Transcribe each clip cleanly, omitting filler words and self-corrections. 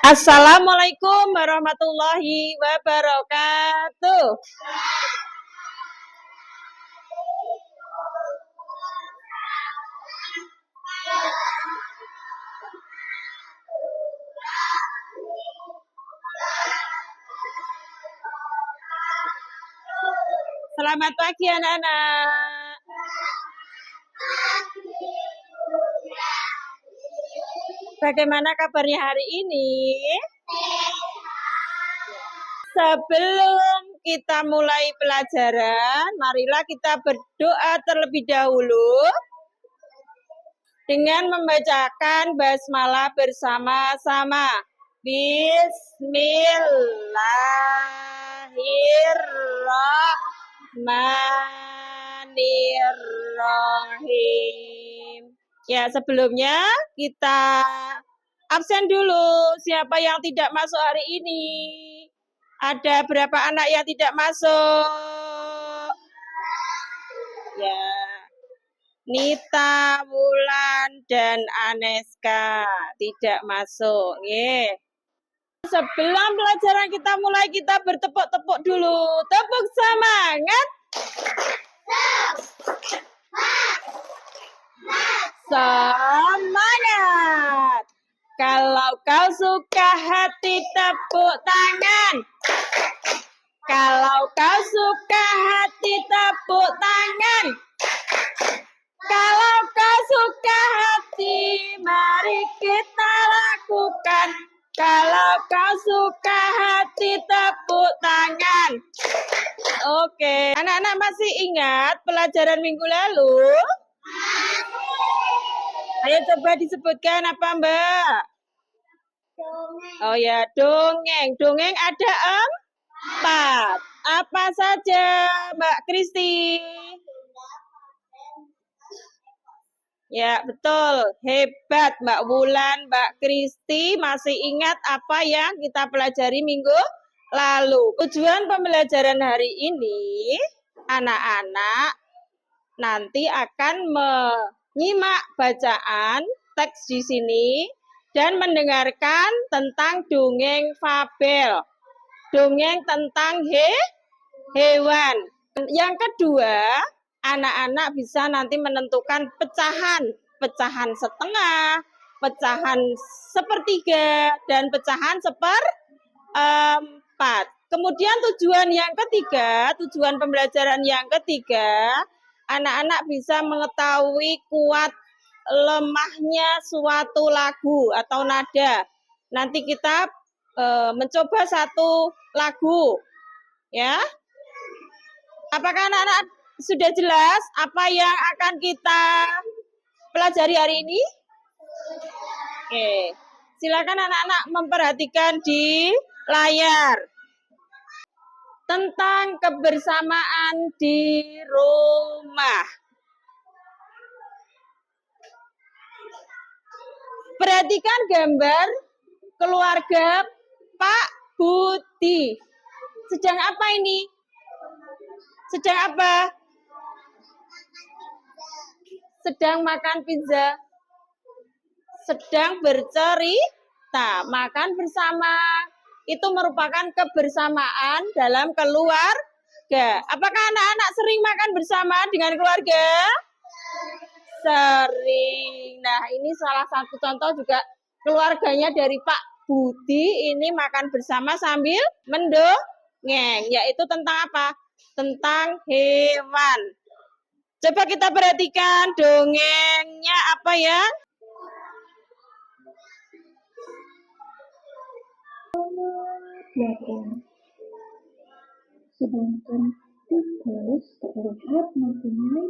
Assalamualaikum warahmatullahi wabarakatuh. Selamat pagi anak-anak. Bagaimana kabarnya hari ini? Sebelum kita mulai pelajaran, marilah kita berdoa terlebih dahulu dengan membacakan basmalah bersama-sama. Bismillahirrahmanirrahim. Ya, sebelumnya kita absen dulu. Siapa yang tidak masuk hari ini? Ada berapa anak yang tidak masuk? Ya, Nita, Wulan, dan Aneska tidak masuk. Sebelum pelajaran kita mulai, kita bertepuk-tepuk dulu. Tepuk semangat. Semangat. Kalau kau suka hati, tepuk tangan. Kalau kau suka hati, tepuk tangan. Kalau kau suka hati, mari kita lakukan. Kalau kau suka hati, tepuk tangan. Oke, anak-anak masih ingat pelajaran minggu lalu? Ayo coba disebutkan apa, Mbak? Dongeng. Oh ya, dongeng. Dongeng ada 4. Apa saja, Mbak Kristi? Ya, betul. Hebat, Mbak Wulan, Mbak Kristi masih ingat apa yang kita pelajari minggu lalu. Tujuan pembelajaran hari ini, anak-anak nanti akan menyimak bacaan teks di sini dan mendengarkan tentang dongeng fabel. Dongeng tentang hewan. Yang kedua, anak-anak bisa nanti menentukan pecahan setengah, pecahan sepertiga, dan pecahan seperempat. Kemudian tujuan pembelajaran yang ketiga, anak-anak bisa mengetahui kuat lemahnya suatu lagu atau nada. Nanti kita mencoba satu lagu, ya. Apakah anak-anak sudah jelas apa yang akan kita pelajari hari ini? Oke, silakan anak-anak memperhatikan di layar. Tentang kebersamaan di rumah. Perhatikan gambar keluarga Pak Budi. Sedang apa ini? Sedang apa? Sedang makan pizza. Sedang bercerita, makan bersama. Itu merupakan kebersamaan dalam keluarga. Apakah anak-anak sering makan bersama dengan keluarga? Sering. Nah, ini salah satu contoh juga keluarganya dari Pak Budi ini makan bersama sambil mendongeng. Yaitu tentang apa? Tentang hewan. Coba kita perhatikan dongengnya apa ya? Sedangkan tikus terlihat mempunyai.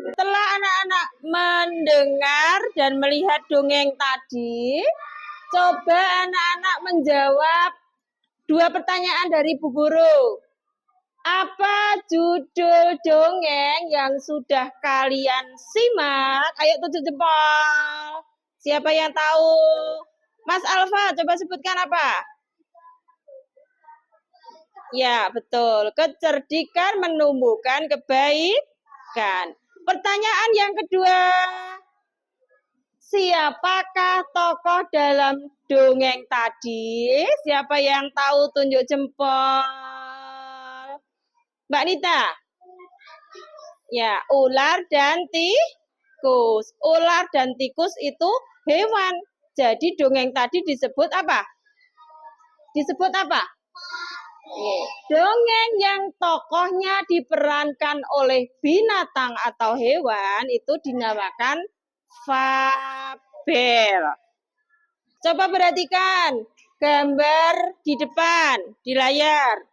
Setelah anak-anak mendengar dan melihat dongeng tadi, coba anak-anak menjawab 2 pertanyaan dari Bu Guru. Apa judul dongeng yang sudah kalian simak? Ayo tunjuk jempol. Siapa yang tahu? Mas Alfa, coba sebutkan apa? Ya, betul. Kecerdikan menumbuhkan kebaikan. Pertanyaan yang kedua. Siapakah tokoh dalam dongeng tadi? Siapa yang tahu tunjuk jempol? Mbak Nita? Ya, ular dan tikus. Ular dan tikus itu hewan. Jadi dongeng tadi disebut apa? Disebut apa? Dongeng yang tokohnya diperankan oleh binatang atau hewan itu dinamakan fabel. Coba perhatikan gambar di depan, di layar.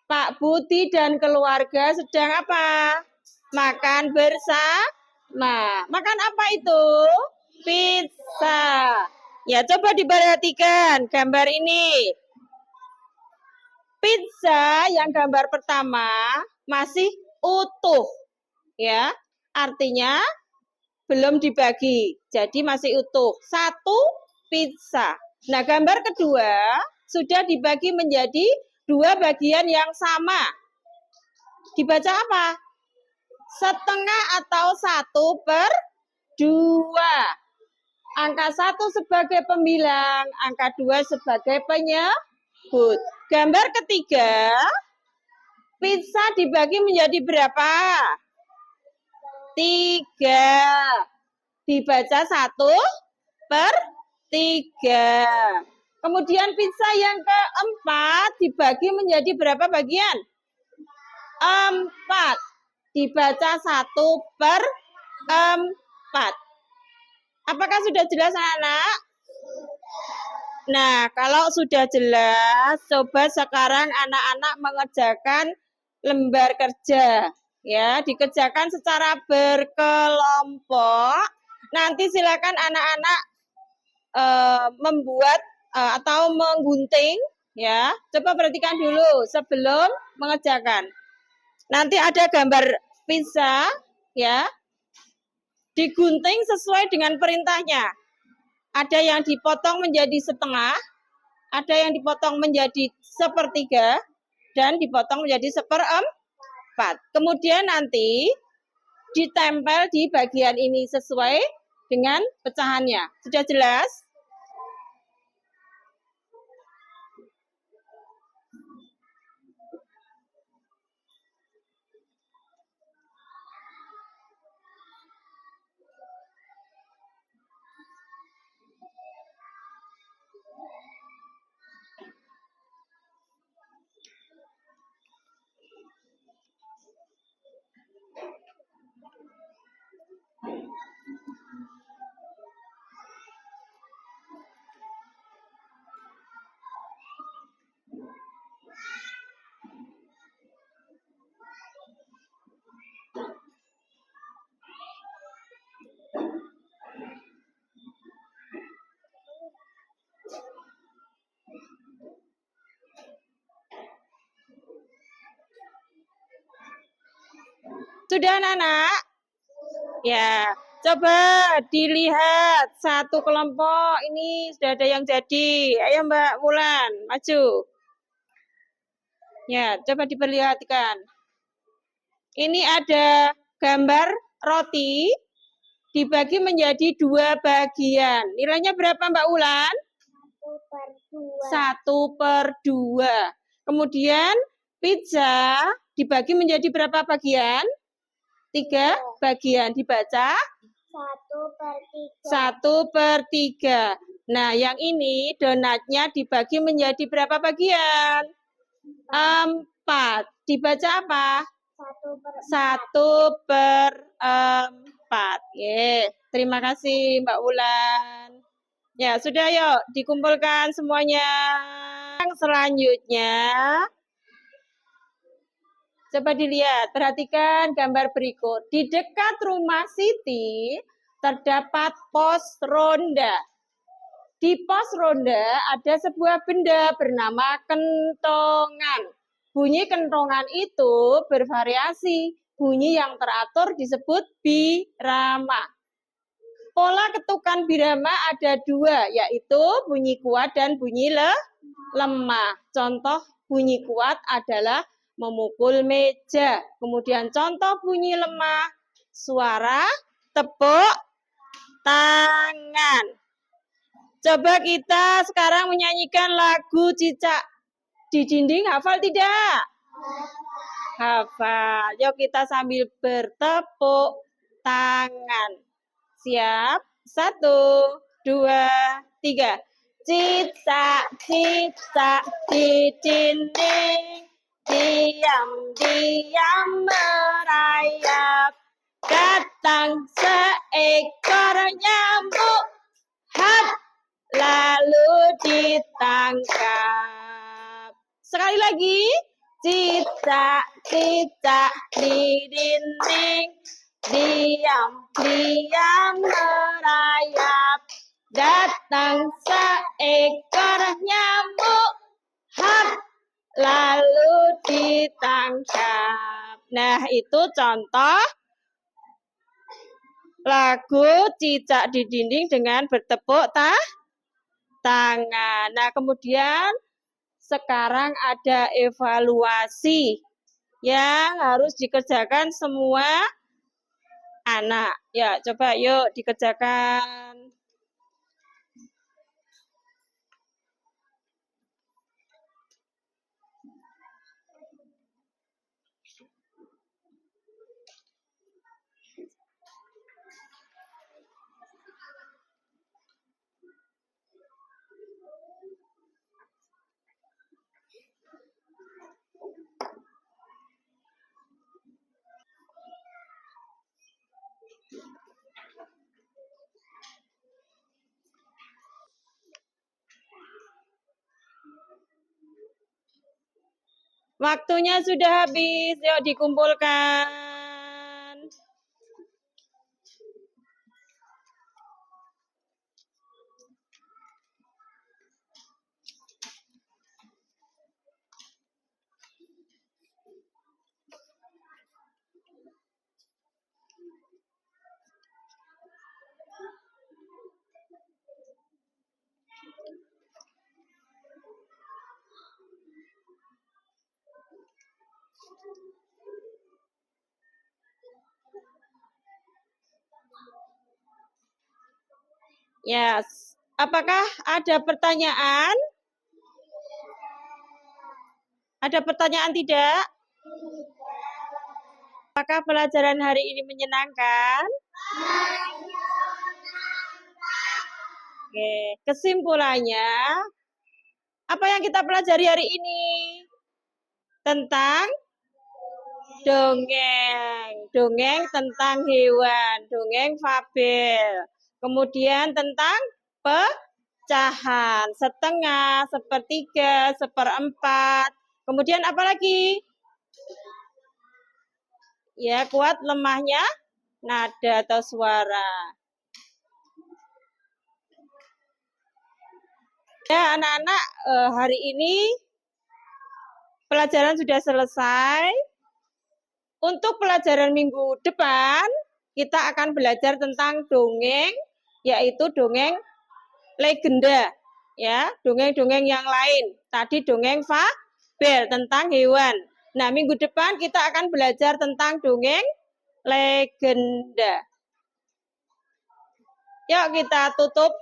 Pak Budi dan keluarga sedang apa? Makan bersama. Makan apa itu? Pizza. Ya, coba diperhatikan gambar ini. Pizza yang gambar pertama masih utuh. Ya, artinya belum dibagi. Jadi masih utuh. Satu pizza. Nah, gambar kedua sudah dibagi menjadi dua bagian yang sama. Dibaca apa? Setengah atau 1/2. Angka 1 sebagai pembilang, angka 2 sebagai penyebut. Gambar ketiga, pizza dibagi menjadi berapa? 3. Dibaca 1/3. Kemudian pizza yang keempat dibagi menjadi berapa bagian? 4. Dibaca 1/4. Apakah sudah jelas anak-anak? Nah, kalau sudah jelas, coba sekarang anak-anak mengerjakan lembar kerja. Ya, dikerjakan secara berkelompok. Nanti silakan anak-anak membuat atau menggunting. Ya, coba perhatikan dulu sebelum mengerjakan. Nanti ada gambar pizza, ya, digunting sesuai dengan perintahnya. Ada yang dipotong menjadi setengah, ada yang dipotong menjadi 1/3, dan dipotong menjadi 1/4. Kemudian nanti ditempel di bagian ini sesuai dengan pecahannya. Sudah jelas? Sudah anak-anak? Ya, coba dilihat satu kelompok ini sudah ada yang jadi. Ayo Mbak Wulan, maju. Ya, coba diperlihatkan. Ini ada gambar roti dibagi menjadi 2 bagian. Nilainya berapa Mbak Wulan? 1/2. Kemudian pizza dibagi menjadi berapa bagian? 3 bagian. Dibaca 1/3. Nah, yang ini donatnya dibagi menjadi berapa bagian? 4. Dibaca apa? 1/4. Terima kasih Mbak Wulan. Ya, sudah yuk dikumpulkan semuanya. Yang selanjutnya, coba dilihat, perhatikan gambar berikut. Di dekat rumah Siti terdapat pos ronda. Di pos ronda ada sebuah benda bernama kentongan. Bunyi kentongan itu bervariasi. Bunyi yang teratur disebut birama. Pola ketukan birama ada 2, yaitu bunyi kuat dan bunyi lemah. Contoh bunyi kuat adalah memukul meja. Kemudian contoh bunyi lemah, suara tepuk tangan. Coba kita sekarang menyanyikan lagu Cicak di Dinding. Hafal tidak? Hafal. Yuk kita sambil bertepuk tangan. Siap? 1, 2, 3. Cicak, cicak di dinding, diam-diam merayap. Datang seekor nyamuk, hap, lalu ditangkap. Sekali lagi. Cicak, cicak di dinding, diam-diam merayap. Datang seekor nyamuk, hap, lalu ditangkap. Nah, itu contoh lagu Cicak di Dinding dengan bertepuk tangan. Nah, kemudian sekarang ada evaluasi yang harus dikerjakan semua anak. Ya, coba yuk dikerjakan. Waktunya sudah habis, yuk dikumpulkan. Yes. Apakah ada pertanyaan? Ada pertanyaan tidak? Apakah pelajaran hari ini menyenangkan? Oke, kesimpulannya, apa yang kita pelajari hari ini? Tentang dongeng. Dongeng tentang hewan, dongeng fabel. Kemudian tentang pecahan, setengah, sepertiga, seperempat. Kemudian apa lagi? Ya, kuat lemahnya nada atau suara. Ya, anak-anak, hari ini pelajaran sudah selesai. Untuk pelajaran minggu depan, kita akan belajar tentang dongeng, yaitu dongeng legenda. Ya, dongeng-dongeng yang lain. Tadi dongeng fabel tentang hewan. Nah, minggu depan kita akan belajar tentang dongeng legenda. Yuk kita tutup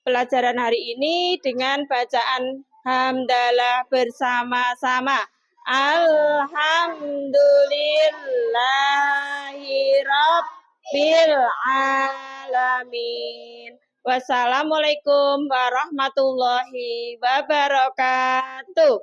pelajaran hari ini dengan bacaan hamdalah bersama-sama. Alhamdulillahirabbil alamin. Wassalamualaikum warahmatullahi wabarakatuh.